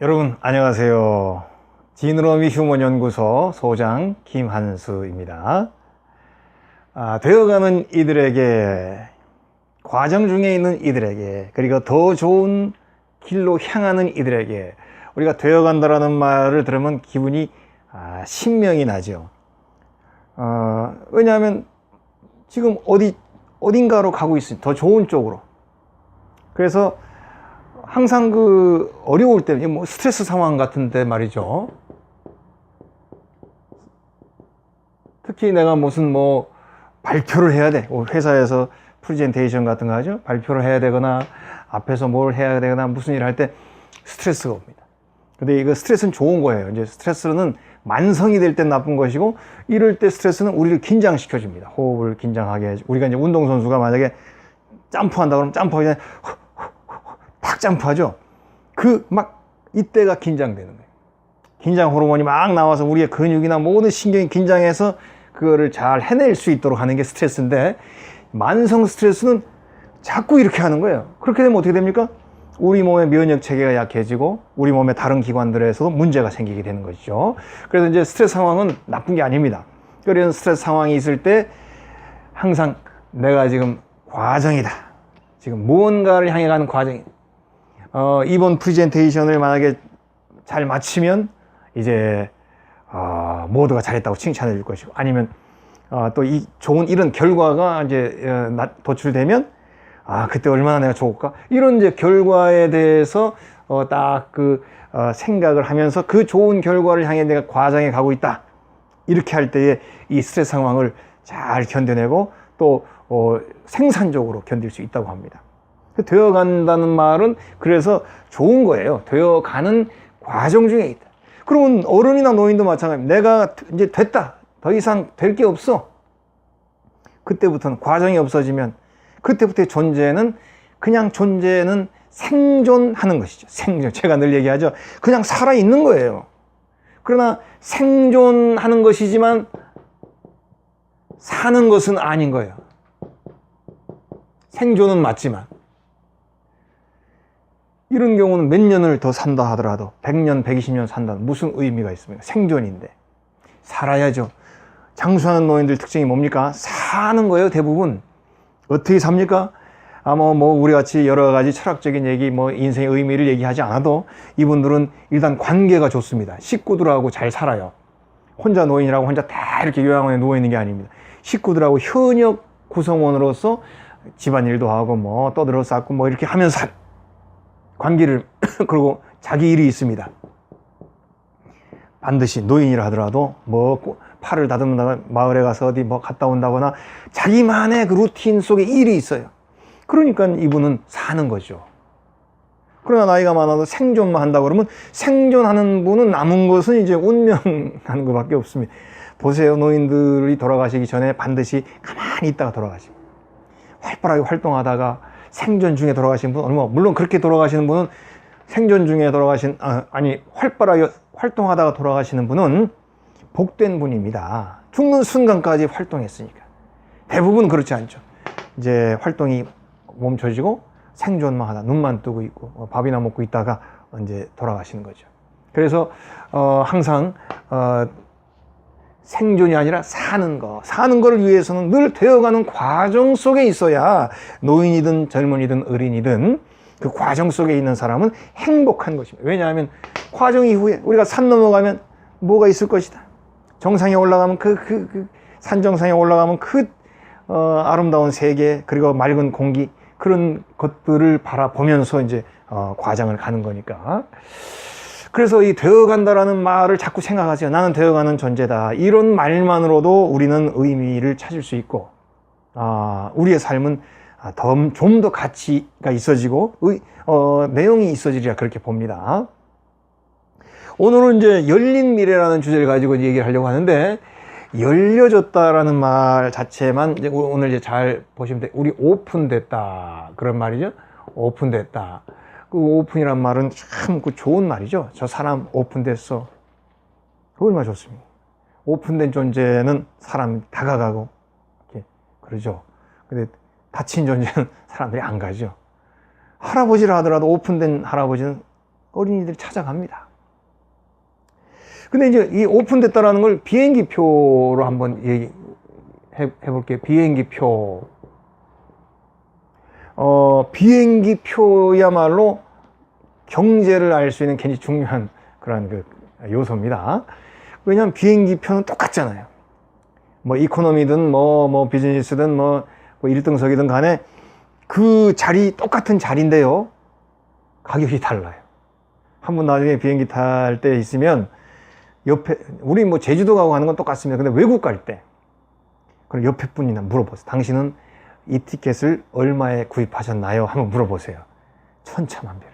여러분 안녕하세요. 지느러미 휴먼연구소 소장 김한수입니다. 되어가는 이들에게, 과정 중에 있는 이들에게, 그리고 더 좋은 길로 향하는 이들에게 우리가 되어간다라는 말을 들으면 기분이 신명이 나죠. 왜냐하면 지금 어딘가로 가고 있어요. 더 좋은 쪽으로. 그래서 항상 어려울 때, 뭐 스트레스 상황 같은데 말이죠. 특히 내가 무슨 발표를 해야 돼. 회사에서 프레젠테이션 같은 거 하죠. 발표를 해야 되거나 앞에서 뭘 해야 되거나 무슨 일을 할 때 스트레스가 옵니다. 근데 이거 스트레스는 좋은 거예요. 이제 스트레스는 만성이 될 땐 나쁜 것이고, 이럴 때 스트레스는 우리를 긴장시켜 줍니다. 호흡을 긴장하게 해줘. 우리가 이제 운동선수가 만약에 점프한다 그러면 점프하기 전에 탁 점프하죠. 이때가 긴장되는 거예요. 긴장 호르몬이 막 나와서 우리의 근육이나 모든 신경이 긴장해서 그거를 잘 해낼 수 있도록 하는 게 스트레스인데, 만성 스트레스는 자꾸 이렇게 하는 거예요. 그렇게 되면 어떻게 됩니까? 우리 몸의 면역 체계가 약해지고 우리 몸의 다른 기관들에서도 문제가 생기게 되는 것이죠. 그래서 이제 스트레스 상황은 나쁜 게 아닙니다. 그런 스트레스 상황이 있을 때 항상 내가 지금 과정이다. 지금 무언가를 향해 가는 과정이다. 이번 프레젠테이션을 만약에 잘 마치면 이제 모두가 잘했다고 칭찬해 줄 것이고, 아니면 또 이 좋은 이런 결과가 이제 도출되면 그때 얼마나 내가 좋을까, 이런 이제 결과에 대해서 생각을 하면서 그 좋은 결과를 향해 내가 과정에 가고 있다, 이렇게 할 때에 이 스트레스 상황을 잘 견뎌내고 또 생산적으로 견딜 수 있다고 합니다. 되어간다는 말은 그래서 좋은 거예요. 되어가는 과정 중에 있다. 그러면 어른이나 노인도 마찬가지입니다. 내가 이제 됐다, 더 이상 될 게 없어, 그때부터는 과정이 없어지면 그때부터의 존재는 생존하는 것이죠. 생존. 제가 늘 얘기하죠. 그냥 살아있는 거예요. 그러나 생존하는 것이지만 사는 것은 아닌 거예요. 생존은 맞지만. 이런 경우는 몇 년을 더 산다 하더라도 100년, 120년 산다는 무슨 의미가 있습니까? 생존인데. 살아야죠. 장수하는 노인들 특징이 뭡니까? 사는 거예요, 대부분. 어떻게 삽니까? 우리 같이 여러 가지 철학적인 얘기, 인생의 의미를 얘기하지 않아도 이분들은 일단 관계가 좋습니다. 식구들하고 잘 살아요. 혼자 노인이라고 혼자 다 이렇게 요양원에 누워있는 게 아닙니다. 식구들하고 현역 구성원으로서 집안일도 하고 떠들어 쌓고 이렇게 하면서 관계를 그리고 자기 일이 있습니다. 반드시 노인이라 하더라도 팔을 다듬는다거나 마을에 가서 어디 갔다 온다거나 자기만의 그 루틴 속에 일이 있어요. 그러니까 이분은 사는 거죠. 그러나 나이가 많아도 생존만 한다고 그러면, 생존하는 분은 남은 것은 이제 운명하는 것밖에 없습니다. 보세요. 노인들이 돌아가시기 전에 반드시 가만히 있다가 돌아가십니다. 활발하게 활동하다가 생존 중에 돌아가신 분, 물론 그렇게 돌아가시는 분은 생존 중에 활발하게 활동하다가 돌아가시는 분은 복된 분입니다. 죽는 순간까지 활동했으니까. 대부분 그렇지 않죠. 이제 활동이 멈춰지고 생존만 하다 눈만 뜨고 있고 밥이나 먹고 있다가 이제 돌아가시는 거죠. 그래서 항상 생존이 아니라 사는 거를 위해서는 늘 되어가는 과정 속에 있어야, 노인이든 젊은이든 어린이든 그 과정 속에 있는 사람은 행복한 것입니다. 왜냐하면 과정 이후에 우리가 산 넘어가면 뭐가 있을 것이다. 정상에 올라가면 산 정상에 올라가면 아름다운 세계, 그리고 맑은 공기, 그런 것들을 바라보면서 이제 과정을 가는 거니까. 그래서 이 되어간다라는 말을 자꾸 생각하세요. 나는 되어가는 존재다. 이런 말만으로도 우리는 의미를 찾을 수 있고, 우리의 삶은 좀 더 가치가 있어지고 내용이 있어지리라, 그렇게 봅니다. 오늘은 이제 열린 미래라는 주제를 가지고 얘기를 하려고 하는데, 열려졌다라는 말 자체만 이제 오늘 이제 잘 보시면 돼요. 우리 오픈됐다, 그런 말이죠. 오픈됐다. 그 오픈이란 말은 참 좋은 말이죠. 저 사람 오픈됐어. 얼마나 좋습니다. 오픈된 존재는 사람이 다가가고 이렇게 그러죠. 근데 닫힌 존재는 사람들이 안 가죠. 할아버지라 하더라도 오픈된 할아버지는 어린이들이 찾아갑니다. 근데 이제 이 오픈됐다라는 걸 비행기표로 한번 얘기해 볼게요. 비행기표. 비행기표야말로 경제를 알 수 있는 굉장히 중요한 그런 그 요소입니다. 왜냐하면 비행기표는 똑같잖아요. 뭐 이코노미든 뭐 비즈니스든 뭐 1등석이든 간에 그 자리 똑같은 자리인데요. 가격이 달라요. 한번 나중에 비행기 탈 때 있으면 옆에 우리 뭐 제주도 가고 하는 건 똑같습니다. 근데 외국 갈 때 그럼 옆에 분이나 물어보세요. 당신은 이 티켓을 얼마에 구입하셨나요? 한번 물어보세요. 천차만별.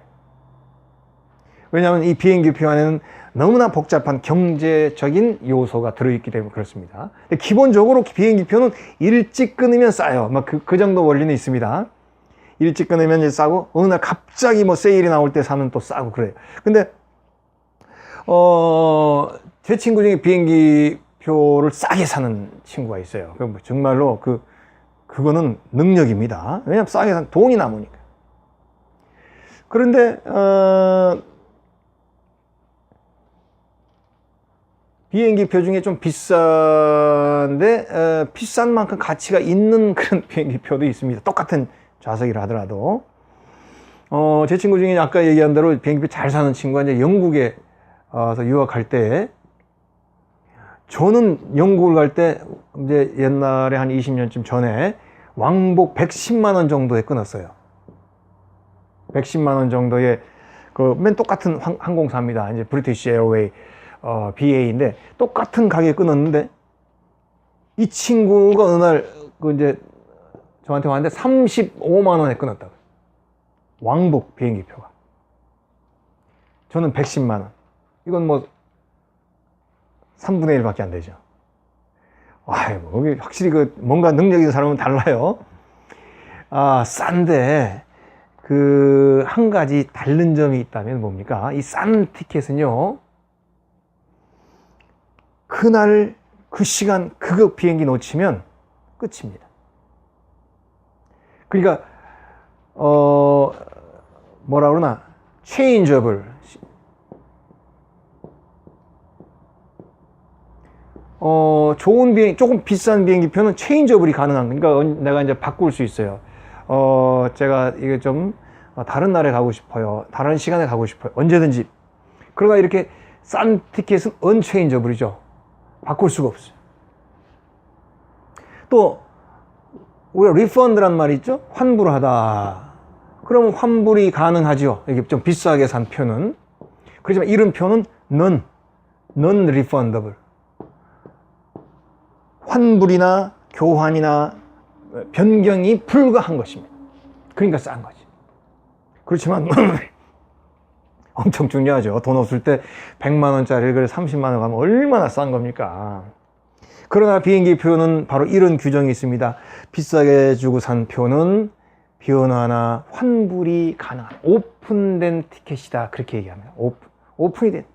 왜냐하면 이 비행기표 안에는 너무나 복잡한 경제적인 요소가 들어있기 때문에 그렇습니다. 근데 기본적으로 비행기표는 일찍 끊으면 싸요. 막 그 정도 원리는 있습니다. 일찍 끊으면 이제 싸고 어느 날 갑자기 뭐 세일이 나올 때 사면 또 싸고 그래요. 근데 제 친구 중에 비행기표를 싸게 사는 친구가 있어요. 정말로 그거는 능력입니다. 왜냐하면 싸게 사는 돈이 남으니까. 그런데 비행기표 중에 좀 비싼데 비싼 만큼 가치가 있는 그런 비행기표도 있습니다. 똑같은 좌석이라 하더라도 제 친구 중에 아까 얘기한 대로 비행기표 잘 사는 친구가 이제 영국에 와서 유학할 때, 저는 영국을 갈 때 이제 옛날에 한 20년쯤 전에 왕복 110만 원 정도에 끊었어요. 110만 원 정도에 그 맨 똑같은 항공사입니다. 이제 브리티시 에어웨이 BA인데 똑같은 가격에 끊었는데 이 친구가 어느 날 그 이제 저한테 왔는데 35만 원에 끊었다고. 왕복 비행기표가. 저는 110만 원. 이건 뭐 3분의 1밖에 안 되죠. 뭐 확실히 그 뭔가 능력이 있는 사람은 달라요. 싼데 그 한 가지 다른 점이 있다면 뭡니까? 이 싼 티켓은요, 그날 그 시간 그 비행기 놓치면 끝입니다. 그러니까 뭐라 그러나 체인저블, 좋은 비행, 조금 비싼 비행기표는 체인저블이 가능한, 그러니까 내가 이제 바꿀 수 있어요. 제가 이게 좀 다른 날에 가고 싶어요. 다른 시간에 가고 싶어요. 언제든지. 그러나 이렇게 싼 티켓은 언체인저블이죠. 바꿀 수가 없어요. 또 우리가 리펀드란 말이 있죠. 환불을 하다. 그러면 환불이 가능하죠. 이게 좀 비싸게 산 표는. 그렇지만 이런 표는 non-refundable. 환불이나 교환이나 변경이 불가한 것입니다. 그러니까 싼 거지. 그렇지만 엄청 중요하죠. 돈 없을 때 100만 원짜리 그래 30만 원 가면 얼마나 싼 겁니까? 그러나 비행기 표는 바로 이런 규정이 있습니다. 비싸게 주고 산 표는 변화나 환불이 가능한 오픈된 티켓이다. 그렇게 얘기합니다. 오픈이 된.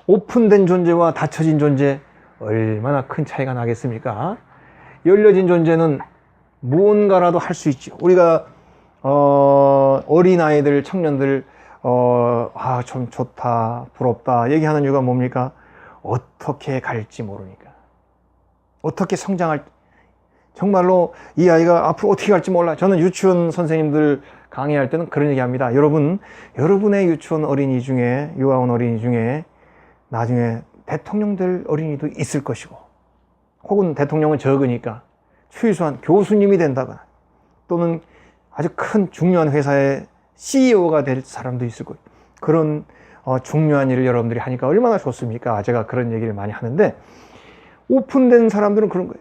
오픈된 존재와 닫혀진 존재, 얼마나 큰 차이가 나겠습니까? 열려진 존재는 무언가라도 할 수 있죠. 우리가 어린아이들, 청년들 좀 좋다, 부럽다 얘기하는 이유가 뭡니까? 어떻게 갈지 모르니까. 어떻게 성장할지. 정말로 이 아이가 앞으로 어떻게 갈지 몰라. 저는 유치원 선생님들 강의할 때는 그런 얘기 합니다. 여러분의 유치원 어린이 중에, 유아원 어린이 중에 나중에 대통령 될 어린이도 있을 것이고, 혹은 대통령은 적으니까 최소한 교수님이 된다거나 또는 아주 큰 중요한 회사의 CEO가 될 사람도 있을 거예요. 그런 중요한 일을 여러분들이 하니까 얼마나 좋습니까? 제가 그런 얘기를 많이 하는데, 오픈된 사람들은 그런 거예요.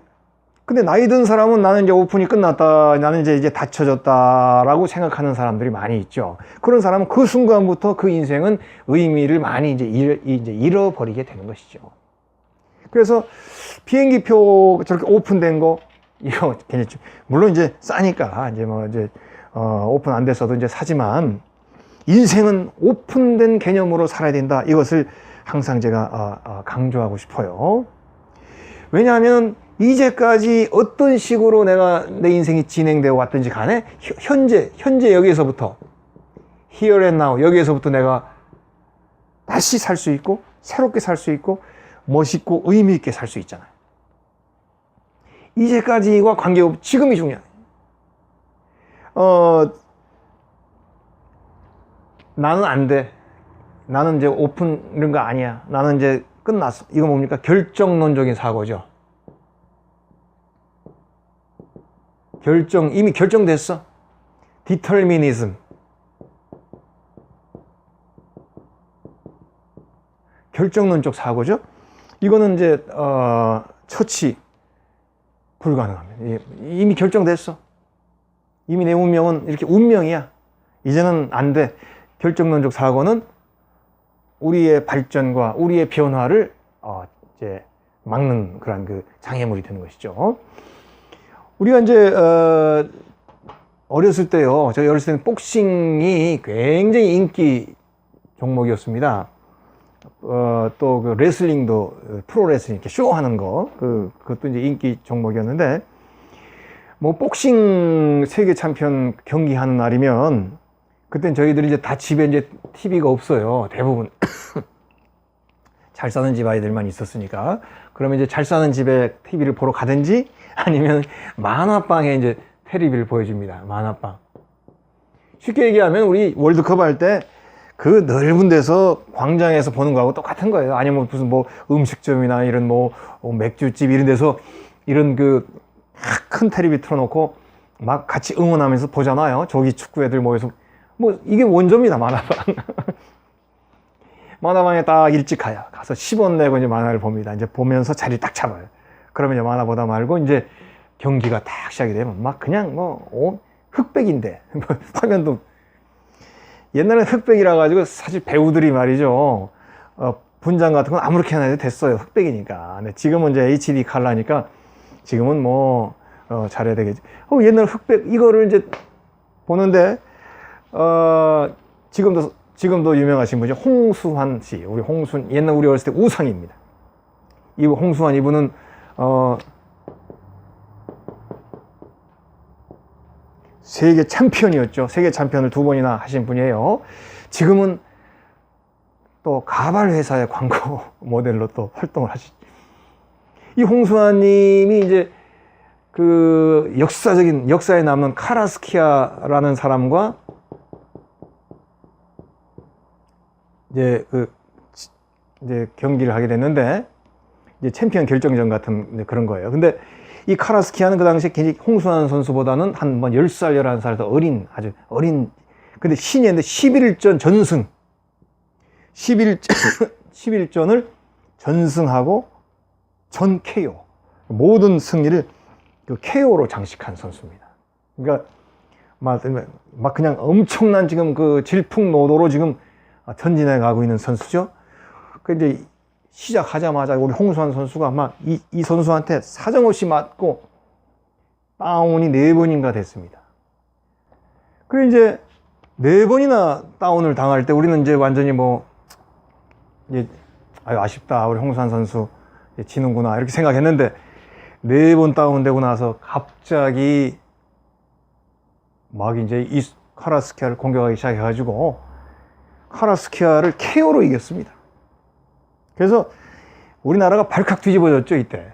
근데 나이 든 사람은 나는 이제 오픈이 끝났다, 나는 이제 닫혀졌다라고 생각하는 사람들이 많이 있죠. 그런 사람은 그 순간부터 그 인생은 의미를 많이 이제 잃어버리게 되는 것이죠. 그래서 비행기표 저렇게 오픈된 거, 이거 괜찮죠. 물론 이제 싸니까 이제 오픈 안 됐어도 이제 사지만, 인생은 오픈된 개념으로 살아야 된다. 이것을 항상 제가 강조하고 싶어요. 왜냐하면 이제까지 어떤 식으로 내 인생이 진행되어 왔든지 간에 현재 여기에서부터 here and now, 여기에서부터 내가 다시 살 수 있고 새롭게 살 수 있고 멋있고 의미 있게 살 수 있잖아요. 이제까지와 관계없이 지금이 중요해요. 나는 안 돼. 나는 이제 오픈 이런 거 아니야. 나는 이제 끝났어. 이거 뭡니까? 결정론적인 사고죠. 이미 결정됐어. 디터미니즘. 결정론적 사고죠. 이거는 이제 처치 불가능합니다. 이미 결정됐어. 이미 내 운명은 이렇게 운명이야. 이제는 안 돼. 결정론적 사고는 우리의 발전과 우리의 변화를 이제 막는 그런 그 장애물이 되는 것이죠. 우리가 이제 어렸을 때요. 저희 어렸을 때는 복싱이 굉장히 인기 종목이었습니다. 또 그 레슬링도 프로 레슬링 이렇게 쇼하는 거 그것도 이제 인기 종목이었는데 뭐 복싱 세계 챔피언 경기하는 날이면 그땐 저희들이 이제 다 집에 이제 TV가 없어요. 대부분 잘 사는 집 아이들만 있었으니까. 그러면 이제 잘 사는 집에 TV를 보러 가든지 아니면 만화방에 이제 테레비를 보여줍니다. 만화방. 쉽게 얘기하면 우리 월드컵 할 때 그 넓은 데서 광장에서 보는 거하고 똑같은 거예요. 아니면 무슨 뭐 음식점이나 이런 뭐 맥주집 이런 데서 이런 그 큰 테레비 틀어놓고 막 같이 응원하면서 보잖아요. 저기 축구 애들 모여서 뭐 이게 원조입니다. 만화방. 만화방에 딱 일찍 가서 10원 내고 이제 만화를 봅니다. 이제 보면서 자리 딱 잡아요. 그러면 이제 만화 보다 말고 이제 경기가 딱 시작이 되면 막 그냥 뭐 흑백인데 화면도 옛날엔 흑백이라 가지고 사실 배우들이 말이죠. 분장 같은 건 아무렇게나 해도 됐어요. 흑백이니까. 근데 지금은 이제 HD 컬러니까 지금은 뭐 잘해야 되겠지. 옛날 흑백 이거를 이제 보는데 지금도 유명하신 분이 홍수환 씨. 우리 홍순 옛날 우리 어렸을 때 우상입니다. 이 홍수환 이분은 세계 챔피언이었죠. 세계 챔피언을 2번이나 하신 분이에요. 지금은 또 가발 회사의 광고 모델로 또 활동을 하시죠. 이 홍수환 님이 이제 그 역사에 남는 카라스키아라는 사람과 이제 경기를 하게 됐는데 이제 챔피언 결정전 같은 그런 거예요. 근데 이 카라스키아는 그 당시에 홍수환 선수보다는 한 10살, 11살 더 아주 어린, 근데 신이었는데 11전 전승. 11전을 전승하고 전 KO. 모든 승리를 그 KO로 장식한 선수입니다. 그러니까 막 그냥 엄청난 지금 그 질풍노도로 지금 전진해 가고 있는 선수죠. 그 이제 시작하자마자 우리 홍수환 선수가 막 이 선수한테 사정없이 맞고 다운이 4번인가 됐습니다. 그래 이제 4번이나 다운을 당할 때 우리는 이제 완전히 이제 아쉽다. 우리 홍수환 선수 지는구나. 이렇게 생각했는데 4번 다운되고 나서 갑자기 막 이제 이 카라스키아를 공격하기 시작해가지고 카라스키아를 KO로 이겼습니다. 그래서 우리나라가 발칵 뒤집어졌죠, 이때.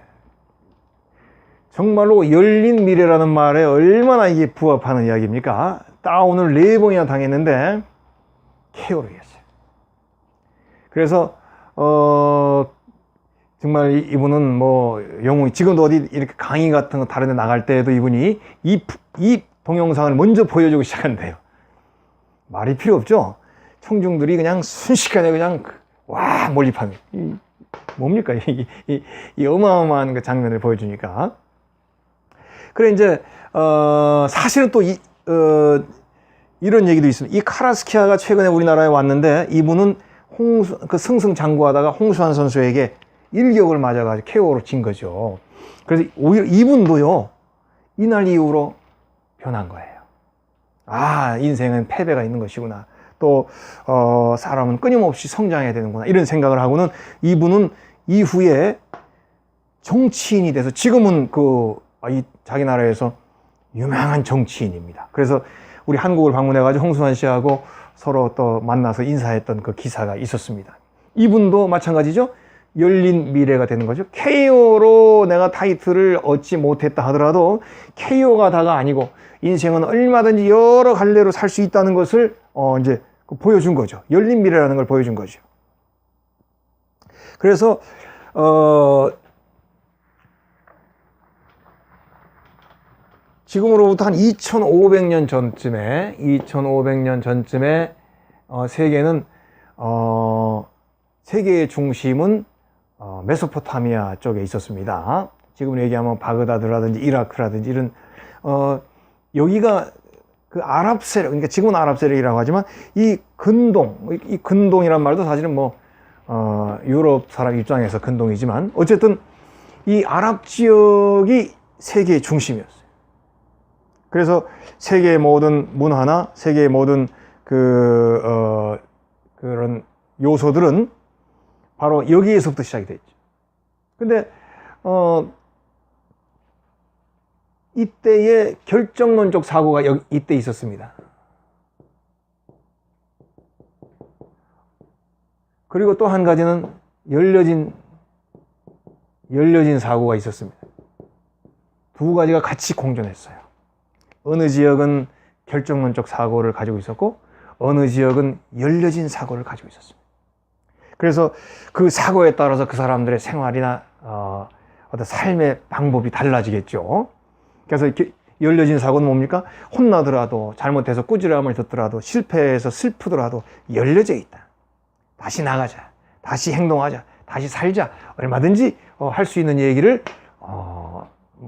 정말로 열린 미래라는 말에 얼마나 이게 부합하는 이야기입니까? 다운을 4번이나 당했는데 KO로 이겼어요. 그래서 정말 이분은 영웅이, 지금도 어디 이렇게 강의 같은 거 다른 데 나갈 때에도 이분이 이 동영상을 먼저 보여주고 시작한대요. 말이 필요 없죠? 청중들이 그냥 순식간에 그냥 와 몰입합니다. 뭡니까 이 어마어마한 그 장면을 보여주니까. 그래 이제 사실은 또 이런 얘기도 있습니다. 이 카라스키아가 최근에 우리나라에 왔는데 이분은 그 승승장구하다가 홍수환 선수에게 일격을 맞아가지고 KO로 진 거죠. 그래서 오히려 이분도요 이날 이후로 변한 거예요. 아, 인생은 패배가 있는 것이구나. 또 사람은 끊임없이 성장해야 되는구나. 이런 생각을 하고는 이분은 이후에 정치인이 돼서 지금은 자기 나라에서 유명한 정치인입니다. 그래서 우리 한국을 방문해가지고 홍순환 씨하고 서로 또 만나서 인사했던 그 기사가 있었습니다. 이분도 마찬가지죠. 열린 미래가 되는 거죠. KO로 내가 타이틀을 얻지 못했다 하더라도 KO가 다가 아니고 인생은 얼마든지 여러 갈래로 살 수 있다는 것을 이제 보여준 거죠. 열린 미래라는 걸 보여준 거죠. 그래서 지금으로부터 한 2500년 전쯤에 세계는 세계의 중심은 메소포타미아 쪽에 있었습니다. 지금 얘기하면 바그다드라든지 이라크라든지 이런 여기가 그 아랍 세력, 그러니까 지금은 아랍 세력이라고 하지만 이 근동이란 말도 사실은 뭐 유럽 사람 입장에서 근동이지만 어쨌든 이 아랍 지역이 세계의 중심이었어요. 그래서 세계의 모든 문화나 세계의 모든 그런 요소들은 바로 여기에서부터 시작이 됐죠. 근데 이때의 결정론적 사고가 이때 있었습니다. 그리고 또 한 가지는 열려진 사고가 있었습니다. 두 가지가 같이 공존했어요. 어느 지역은 결정론적 사고를 가지고 있었고 어느 지역은 열려진 사고를 가지고 있었습니다. 그래서 그 사고에 따라서 그 사람들의 생활이나 어떤 삶의 방법이 달라지겠죠. 그래서 이렇게 열려진 사고는 뭡니까? 혼나더라도, 잘못해서 꾸지람을 듣더라도, 실패해서 슬프더라도 열려져 있다. 다시 나가자, 다시 행동하자, 다시 살자, 얼마든지 할 수 있는 얘기를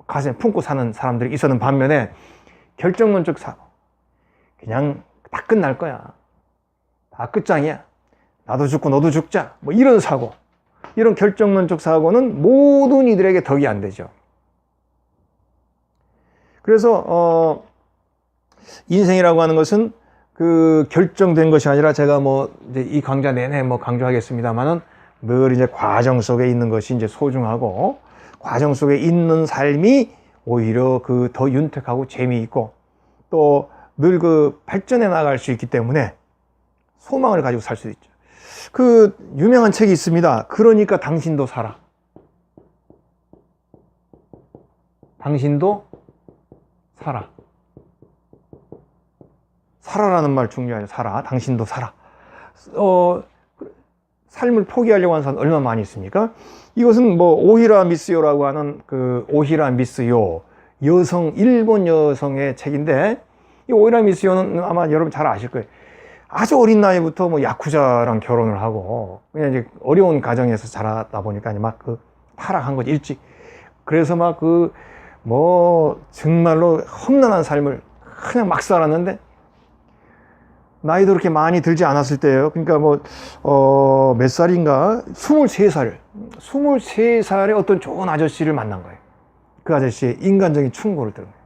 가슴에 품고 사는 사람들이 있었는 반면에 결정론적 사고, 그냥 다 끝날 거야, 다 끝장이야, 나도 죽고 너도 죽자, 뭐 이런 사고, 이런 결정론적 사고는 모든 이들에게 덕이 안 되죠. 그래서 인생이라고 하는 것은 그 결정된 것이 아니라, 제가 뭐 이제 이 강좌 내내 뭐 강조하겠습니다만은 늘 이제 과정 속에 있는 것이 이제 소중하고, 과정 속에 있는 삶이 오히려 그 더 윤택하고 재미있고 또 늘 그 발전해 나갈 수 있기 때문에 소망을 가지고 살 수 있죠. 그 유명한 책이 있습니다. 그러니까 당신도 살아. 당신도 살아. 살아라는 말 중요해요. 살아. 당신도 살아. 삶을 포기하려고 하는 사람 얼마나 많이 있습니까? 이것은 뭐 오히라 미스요라고 하는 그 오히라 미스요, 일본 여성의 책인데, 이 오히라 미스요는 아마 여러분 잘 아실 거예요. 아주 어린 나이부터 뭐 야쿠자랑 결혼을 하고 그냥 이제 어려운 가정에서 자라다 보니까 막 그 타락한 거지, 일찍. 그래서 막 그 뭐 정말로 험난한 삶을 그냥 막 살았는데, 나이도 그렇게 많이 들지 않았을 때예요. 그러니까 뭐 몇 살인가, 23살에 어떤 좋은 아저씨를 만난 거예요. 그 아저씨의 인간적인 충고를 들은 거예요.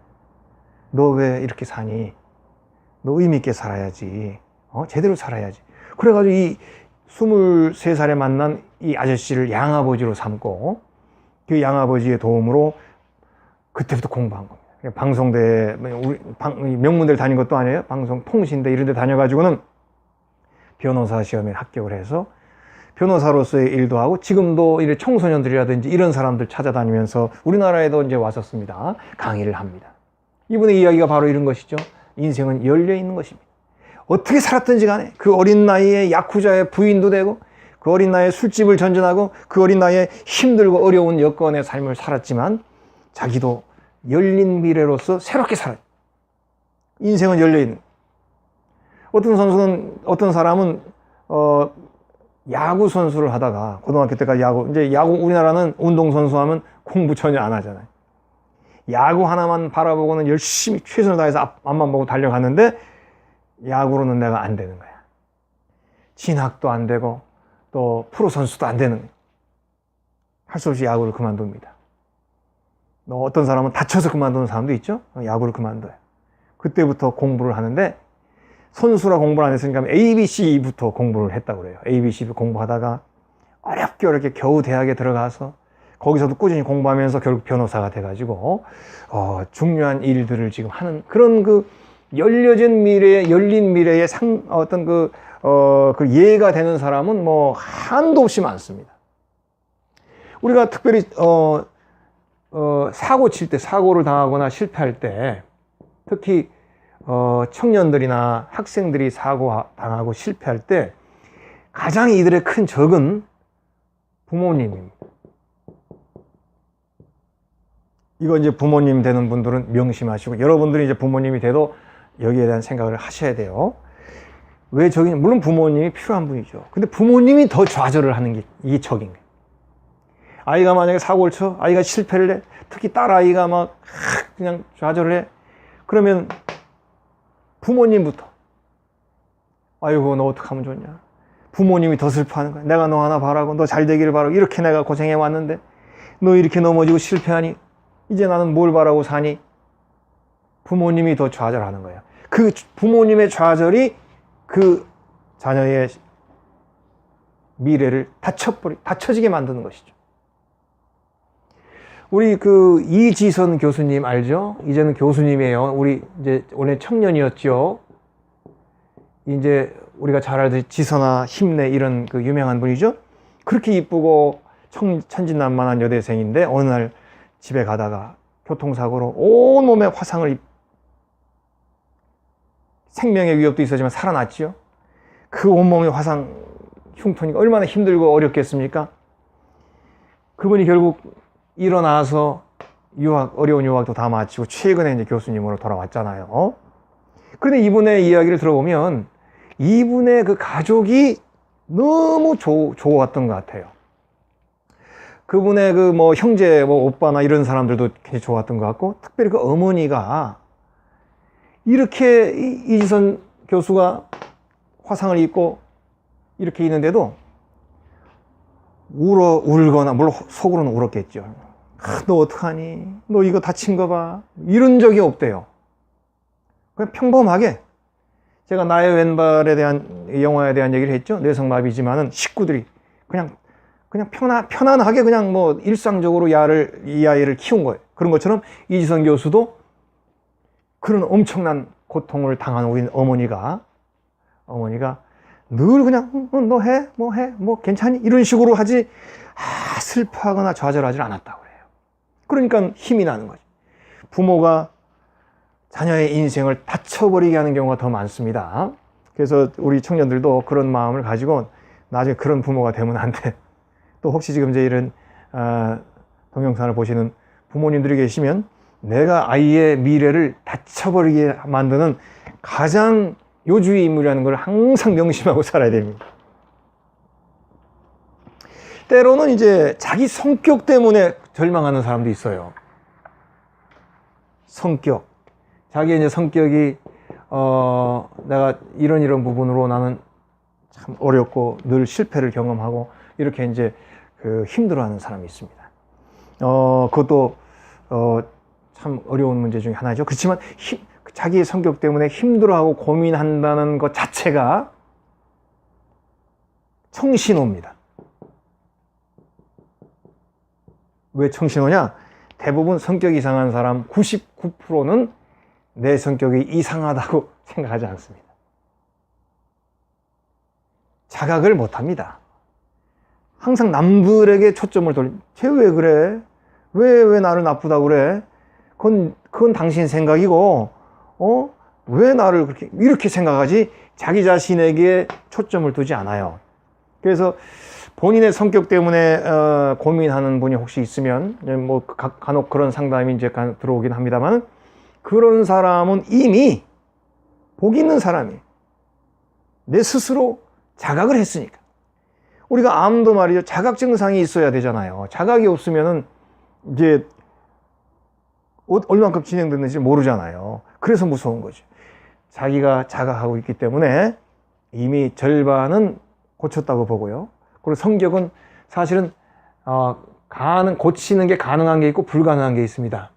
너 왜 이렇게 사니? 너 의미 있게 살아야지. 제대로 살아야지. 그래가지고 이 23살에 만난 이 아저씨를 양아버지로 삼고, 그 양아버지의 도움으로 그때부터 공부한 겁니다. 방송대, 명문대를 다닌 것도 아니에요. 방송, 통신대 이런 데 다녀가지고는 변호사 시험에 합격을 해서 변호사로서의 일도 하고, 지금도 이런 청소년들이라든지 이런 사람들 찾아다니면서 우리나라에도 이제 왔었습니다. 강의를 합니다. 이분의 이야기가 바로 이런 것이죠. 인생은 열려 있는 것입니다. 어떻게 살았든지 간에 그 어린 나이에 야쿠자의 부인도 되고, 그 어린 나이에 술집을 전전하고, 그 어린 나이에 힘들고 어려운 여건의 삶을 살았지만 자기도 열린 미래로서 새롭게 살아요. 인생은 열려있는. 어떤 사람은 야구 선수를 하다가, 고등학교 때까지 이제 야구, 우리나라는 운동선수 하면 공부 전혀 안 하잖아요. 야구 하나만 바라보고는 열심히 최선을 다해서 앞만 보고 달려갔는데 야구로는 내가 안 되는 거야. 진학도 안 되고 또 프로 선수도 안 되는 거야. 할 수 없이 야구를 그만둡니다. 어떤 사람은 다쳐서 그만두는 사람도 있죠. 야구를 그만둬요. 그때부터 공부를 하는데, 선수라 공부를 안 했으니까 ABC부터 공부를 했다고 그래요. ABC 공부하다가 어렵게 겨우 대학에 들어가서 거기서도 꾸준히 공부하면서 결국 변호사가 돼가지고 중요한 일들을 지금 하는 그런 그 열려진 미래에, 열린 미래에 어떤 그 예가 되는 사람은 뭐 한도 없이 많습니다. 우리가 특별히 사고 칠 때, 사고를 당하거나 실패할 때, 특히 청년들이나 학생들이 사고 당하고 실패할 때 가장 이들의 큰 적은 부모님입니다. 이거 이제 부모님 되는 분들은 명심하시고, 여러분들이 이제 부모님이 돼도 여기에 대한 생각을 하셔야 돼요. 왜 적이냐? 물론 부모님이 필요한 분이죠. 근데 부모님이 더 좌절을 하는 게 이게 적인 거예요. 아이가 만약에 사고를 쳐, 아이가 실패를 해, 특히 딸아이가 막 그냥 좌절을 해, 그러면 부모님부터 아이고 너 어떡하면 좋냐, 부모님이 더 슬퍼하는 거야. 내가 너 하나 바라고, 너 잘 되기를 바라고, 이렇게 내가 고생해 왔는데 너 이렇게 넘어지고 실패하니 이제 나는 뭘 바라고 사니? 부모님이 더 좌절하는 거예요. 그 부모님의 좌절이 그 자녀의 미래를 닫혀지게 만드는 것이죠. 우리 그 이지선 교수님 알죠? 이제는 교수님이에요. 우리 이제 원래 청년이었죠. 이제 우리가 잘 알듯이 지선아 힘내 이런 그 유명한 분이죠. 그렇게 이쁘고 천진난만한 여대생인데 어느 날 집에 가다가 교통사고로 온몸에 화상을 생명의 위협도 있었지만 살아났죠. 그 온몸의 화상 흉터니까 얼마나 힘들고 어렵겠습니까? 그분이 결국 일어나서 어려운 유학도 다 마치고 최근에 이제 교수님으로 돌아왔잖아요. 그런데 이분의 이야기를 들어보면 이분의 그 가족이 너무 좋았던 것 같아요. 그분의 그 뭐 형제, 뭐 오빠나 이런 사람들도 굉장히 좋았던 것 같고, 특별히 그 어머니가 이렇게 이지선 교수가 화상을 입고 이렇게 있는데도 울거나, 물론 속으로는 울었겠죠. 너 어떡하니? 너 이거 다친 거 봐. 이런 적이 없대요. 그냥 평범하게, 제가 나의 왼발에 대한 영화에 대한 얘기를 했죠. 뇌성마비지만은 식구들이 그냥 편안하게 그냥 뭐 일상적으로 이 아이를 키운 거예요. 그런 것처럼 이지선 교수도 그런 엄청난 고통을 당한 우리 어머니가 늘 그냥 너 해? 뭐 괜찮니? 이런 식으로 하지 슬퍼하거나 좌절하지 않았다고 그래요. 그러니까 힘이 나는 거죠. 부모가 자녀의 인생을 닫혀버리게 하는 경우가 더 많습니다. 그래서 우리 청년들도 그런 마음을 가지고 나중에 그런 부모가 되면 안 돼. 또 혹시 지금 이제 이런 동영상을 보시는 부모님들이 계시면 내가 아이의 미래를 닫혀버리게 만드는 가장 요주의 인물이라는 걸 항상 명심하고 살아야 됩니다. 때로는 이제 자기 성격 때문에 절망하는 사람도 있어요. 성격. 자기의 이제 성격이 내가 이런 부분으로 나는 참 어렵고 늘 실패를 경험하고 이렇게 이제 힘들어하는 사람이 있습니다. 그것도 참 어려운 문제 중에 하나죠. 그렇지만 자기의 성격 때문에 힘들어하고 고민한다는 것 자체가 청신호입니다. 왜 청신호냐? 대부분 성격 이상한 사람 99%는 내 성격이 이상하다고 생각하지 않습니다. 자각을 못합니다. 항상 남들에게 초점을 쟤 왜 그래? 왜 나를 나쁘다고 그래? 그건 당신 생각이고, 왜 나를 이렇게 생각하지? 자기 자신에게 초점을 두지 않아요. 그래서 본인의 성격 때문에 고민하는 분이 혹시 있으면, 뭐 간혹 그런 상담이 이제 들어오긴 합니다만, 그런 사람은 이미 복 있는 사람이 내 스스로 자각을 했으니까. 우리가 암도 말이죠. 자각 증상이 있어야 되잖아요. 자각이 없으면은 이제 얼만큼 진행됐는지 모르잖아요. 그래서 무서운 거죠. 자기가 자각하고 있기 때문에 이미 절반은 고쳤다고 보고요. 그리고 성격은 사실은 고치는 게 가능한 게 있고 불가능한 게 있습니다.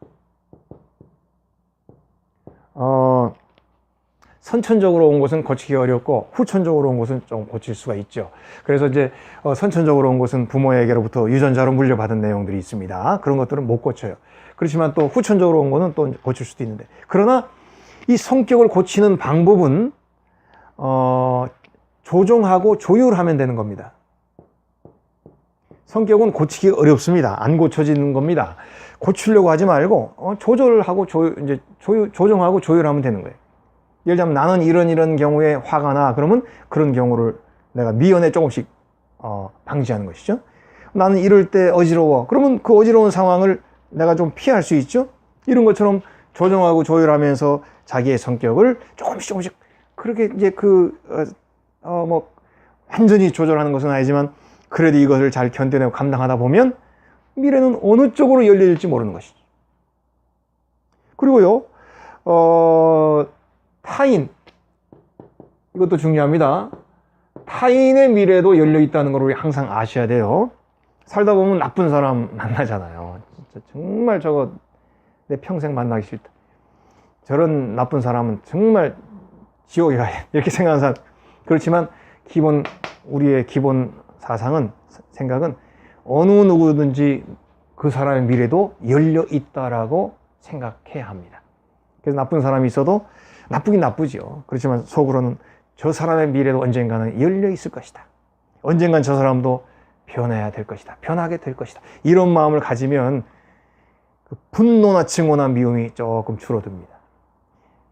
선천적으로 온 것은 고치기 어렵고 후천적으로 온 것은 좀 고칠 수가 있죠. 그래서 이제 선천적으로 온 것은 부모에게로부터 유전자로 물려받은 내용들이 있습니다. 그런 것들은 못 고쳐요. 그렇지만 또 후천적으로 온 거는 또 고칠 수도 있는데, 그러나 이 성격을 고치는 방법은 조정하고 조율하면 되는 겁니다. 성격은 고치기 어렵습니다. 안 고쳐지는 겁니다. 고치려고 하지 말고 조절하고 조정하고 조율하면 되는 거예요. 예를 들자면 나는 이런 경우에 화가 나. 그러면 그런 경우를 내가 미연에 조금씩 방지하는 것이죠. 나는 이럴 때 어지러워. 그러면 그 어지러운 상황을 내가 좀 피할 수 있죠. 이런 것처럼 조정하고 조율하면서 자기의 성격을 조금씩 그렇게 이제 완전히 조절하는 것은 아니지만 그래도 이것을 잘 견뎌내고 감당하다 보면 미래는 어느 쪽으로 열릴지 모르는 것이죠. 그리고요, 타인. 이것도 중요합니다. 타인의 미래도 열려 있다는 걸 우리 항상 아셔야 돼요. 살다 보면 나쁜 사람 만나잖아요. 진짜 정말 저거 내 평생 만나기 싫다. 저런 나쁜 사람은 정말 지옥에 가야 이렇게 생각하는 사람. 그렇지만 우리의 기본 생각은 어느 누구든지 그 사람의 미래도 열려 있다라고 생각해야 합니다. 그래서 나쁜 사람이 있어도 나쁘긴 나쁘죠. 그렇지만 속으로는 저 사람의 미래도 언젠가는 열려 있을 것이다. 언젠간 저 사람도 변해야 될 것이다. 변하게 될 것이다. 이런 마음을 가지면 그 분노나 증오나 미움이 조금 줄어듭니다.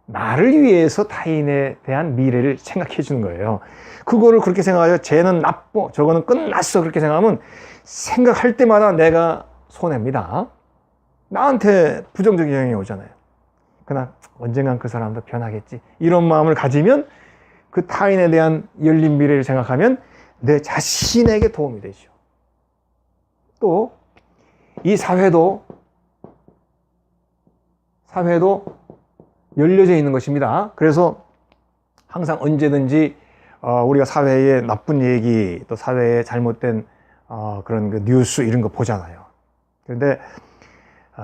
나를 위해서 타인에 대한 미래를 생각해 주는 거예요. 그거를 그렇게 생각하죠. 쟤는 나빠, 저거는 끝났어. 그렇게 생각하면 생각할 때마다 내가 손해입니다. 나한테 부정적인 영향이 오잖아요. 그러나 언젠간 그 사람도 변하겠지. 이런 마음을 가지면 그 타인에 대한 열린 미래를 생각하면 내 자신에게 도움이 되죠. 또 이 사회도 열려져 있는 것입니다. 그래서 항상 언제든지 우리가 사회에 나쁜 얘기, 또 사회에 잘못된 그런 그 뉴스 이런 거 보잖아요. 그런데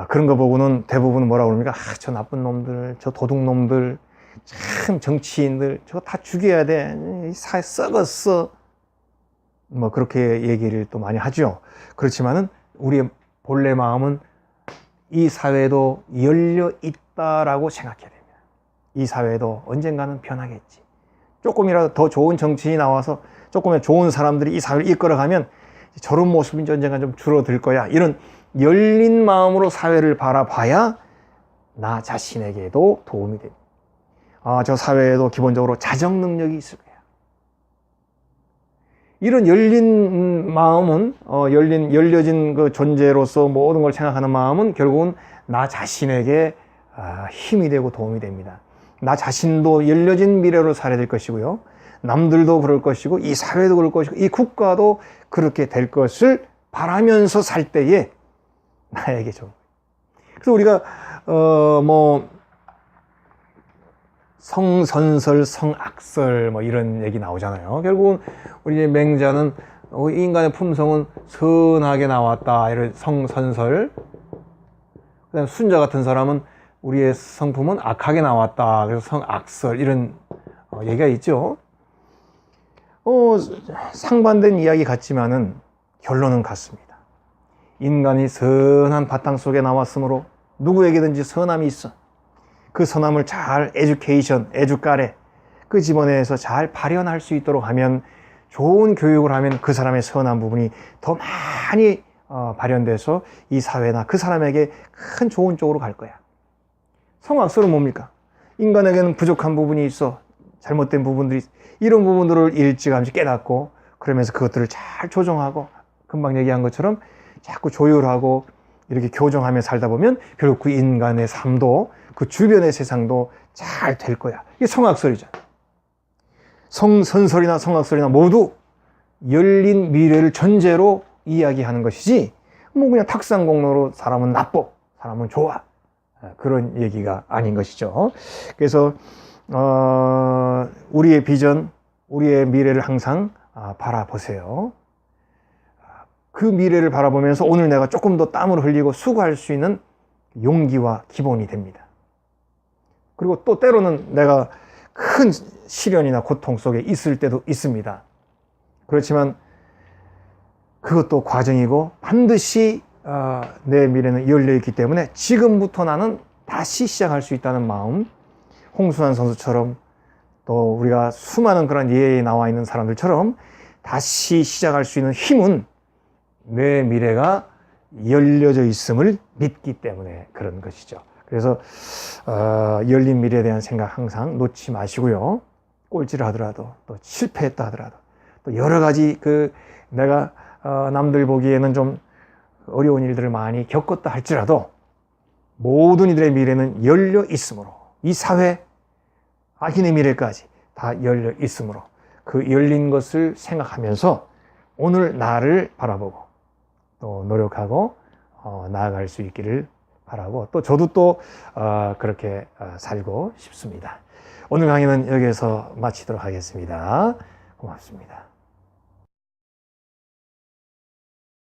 그런 거 보고는 대부분 뭐라고 그럽니까? 저 나쁜 놈들, 저 도둑놈들, 참 정치인들, 저거 다 죽여야 돼. 이 사회 썩었어. 뭐 그렇게 얘기를 또 많이 하죠. 그렇지만은 우리의 본래 마음은 이 사회도 열려 있다라고 생각해야 됩니다. 이 사회도 언젠가는 변하겠지. 조금이라도 더 좋은 정치인이 나와서 조금의 좋은 사람들이 이 사회를 이끌어가면 저런 모습이 언젠가 좀 줄어들 거야. 이런 열린 마음으로 사회를 바라봐야 나 자신에게도 도움이 됩니다. 저 사회에도 기본적으로 자정 능력이 있을 거야. 이런 열린 마음은, 열려진 그 존재로서 모든 걸 생각하는 마음은 결국은 나 자신에게 힘이 되고 도움이 됩니다. 나 자신도 열려진 미래로 살아야 될 것이고요. 남들도 그럴 것이고, 이 사회도 그럴 것이고, 이 국가도 그렇게 될 것을 바라면서 살 때에 나에게 좀. 그래서 우리가, 성선설, 성악설, 이런 얘기 나오잖아요. 결국은 우리 맹자는 인간의 품성은 선하게 나왔다. 이런 성선설. 그 다음에 순자 같은 사람은 우리의 성품은 악하게 나왔다. 그래서 성악설. 이런 얘기가 있죠. 상반된 이야기 같지만은 결론은 같습니다. 인간이 선한 바탕 속에 나왔으므로 누구에게든지 선함이 있어. 그 선함을 잘 에듀까레 그 집안에서 잘 발현할 수 있도록 하면, 좋은 교육을 하면 그 사람의 선한 부분이 더 많이 발현돼서 이 사회나 그 사람에게 큰 좋은 쪽으로 갈 거야. 성악설은 뭡니까? 인간에게는 부족한 부분이 있어. 잘못된 부분들이 있어. 이런 부분들을 일찌감치 깨닫고, 그러면서 그것들을 잘 조정하고, 금방 얘기한 것처럼 자꾸 조율하고 이렇게 교정하며 살다 보면 결국 그 인간의 삶도 그 주변의 세상도 잘 될 거야. 이게 성악설이잖아. 성선설이나 성악설이나 모두 열린 미래를 전제로 이야기하는 것이지, 그냥 탁상공로로 사람은 나빠, 사람은 좋아, 그런 얘기가 아닌 것이죠. 그래서 우리의 비전, 우리의 미래를 항상 바라보세요. 그 미래를 바라보면서 오늘 내가 조금 더 땀을 흘리고 수고할 수 있는 용기와 기본이 됩니다. 그리고 또 때로는 내가 큰 시련이나 고통 속에 있을 때도 있습니다. 그렇지만 그것도 과정이고 반드시 내 미래는 열려 있기 때문에 지금부터 나는 다시 시작할 수 있다는 마음, 홍순환 선수처럼 또 우리가 수많은 그런 예에 나와 있는 사람들처럼 다시 시작할 수 있는 힘은 내 미래가 열려져 있음을 믿기 때문에 그런 것이죠. 그래서 열린 미래에 대한 생각 항상 놓지 마시고요. 꼴찌를 하더라도 또 실패했다 하더라도 또 여러 가지 내가 남들 보기에는 좀 어려운 일들을 많이 겪었다 할지라도 모든 이들의 미래는 열려 있으므로 이 사회, 악인의 미래까지 다 열려 있으므로 그 열린 것을 생각하면서 오늘 나를 바라보고 또 노력하고 나아갈 수 있기를 바라고 또 저도 또 그렇게 살고 싶습니다. 오늘 강의는 여기에서 마치도록 하겠습니다. 고맙습니다.